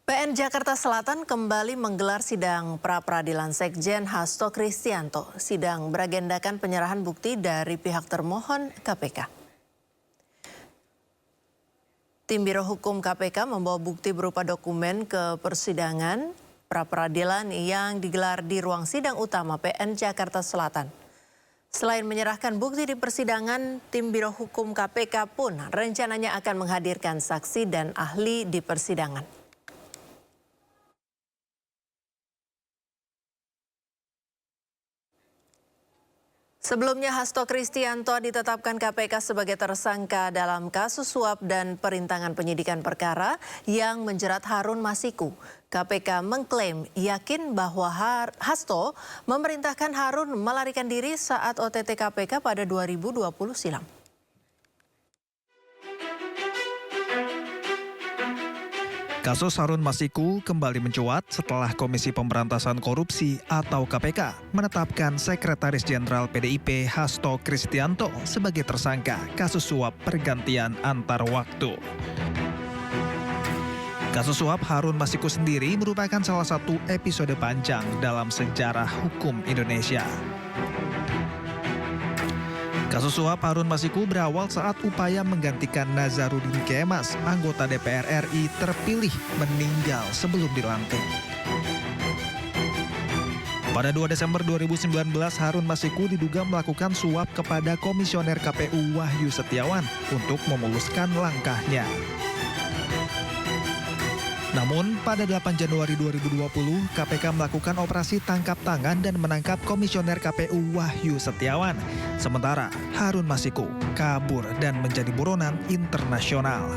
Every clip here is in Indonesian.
PN Jakarta Selatan kembali menggelar sidang pra-peradilan Sekjen Hasto Kristianto. Sidang beragendakan penyerahan bukti dari pihak termohon KPK. Tim Biro Hukum KPK membawa bukti berupa dokumen ke persidangan pra-peradilan yang digelar di ruang sidang utama PN Jakarta Selatan. Selain menyerahkan bukti di persidangan, tim Biro Hukum KPK pun rencananya akan menghadirkan saksi dan ahli di persidangan. Sebelumnya Hasto Kristianto ditetapkan KPK sebagai tersangka dalam kasus suap dan perintangan penyidikan perkara yang menjerat Harun Masiku. KPK mengklaim yakin bahwa Hasto memerintahkan Harun melarikan diri saat OTT KPK pada 2020 silam. Kasus Harun Masiku kembali mencuat setelah Komisi Pemberantasan Korupsi atau KPK menetapkan Sekretaris Jenderal PDIP Hasto Kristianto sebagai tersangka kasus suap pergantian antar waktu. Kasus suap Harun Masiku sendiri merupakan salah satu episode panjang dalam sejarah hukum Indonesia. Kasus suap Harun Masiku berawal saat upaya menggantikan Nazarudin Kemas, anggota DPR RI terpilih, meninggal sebelum dilantik. Pada 2 Desember 2019, Harun Masiku diduga melakukan suap kepada Komisioner KPU Wahyu Setiawan untuk memuluskan langkahnya. Namun, pada 8 Januari 2020, KPK melakukan operasi tangkap tangan dan menangkap Komisioner KPU Wahyu Setiawan. Sementara Harun Masiku kabur dan menjadi buronan internasional.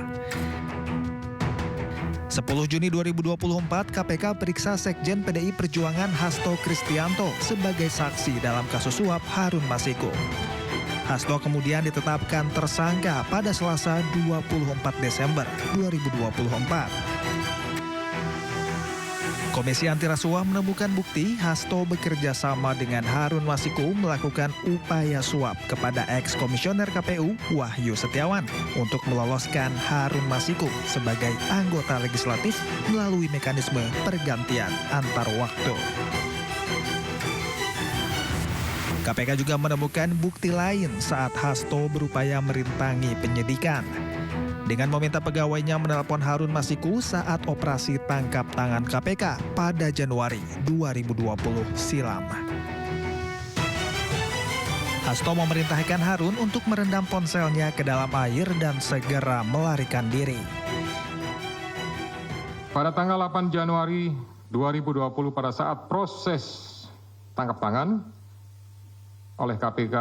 10 Juni 2024, KPK periksa Sekjen PDI Perjuangan Hasto Kristianto sebagai saksi dalam kasus suap Harun Masiku. Hasto kemudian ditetapkan tersangka pada Selasa 24 Desember 2024. Komisi Anti Rasuah menemukan bukti Hasto bekerja sama dengan Harun Masiku melakukan upaya suap kepada ex-komisioner KPU Wahyu Setiawan untuk meloloskan Harun Masiku sebagai anggota legislatif melalui mekanisme pergantian antar waktu. KPK juga menemukan bukti lain saat Hasto berupaya merintangi penyidikan dengan meminta pegawainya menelpon Harun Masiku saat operasi tangkap tangan KPK pada Januari 2020 silam. Hasto memerintahkan Harun untuk merendam ponselnya ke dalam air dan segera melarikan diri. Pada tanggal 8 Januari 2020 pada saat proses tangkap tangan oleh KPK,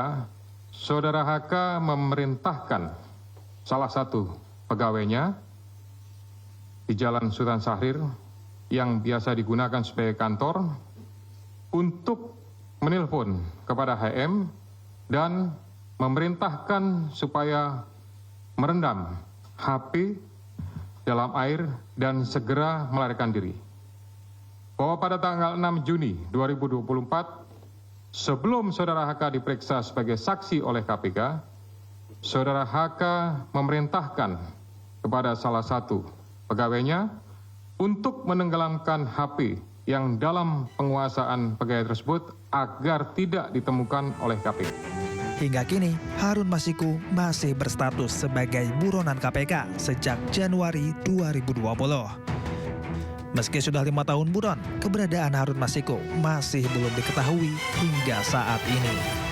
Saudara HK memerintahkan salah satu pegawainya di Jalan Sultan Syahrir yang biasa digunakan sebagai kantor untuk menelpon kepada HM dan memerintahkan supaya merendam HP dalam air dan segera melarikan diri. Bahwa pada tanggal 6 Juni 2024 sebelum Saudara HK diperiksa sebagai saksi oleh KPK, Saudara HK memerintahkan kepada salah satu pegawainya untuk menenggelamkan HP yang dalam penguasaan pegawai tersebut agar tidak ditemukan oleh KPK. Hingga kini, Harun Masiku masih berstatus sebagai buronan KPK sejak Januari 2020. Meski sudah 5 tahun buron, keberadaan Harun Masiku masih belum diketahui hingga saat ini.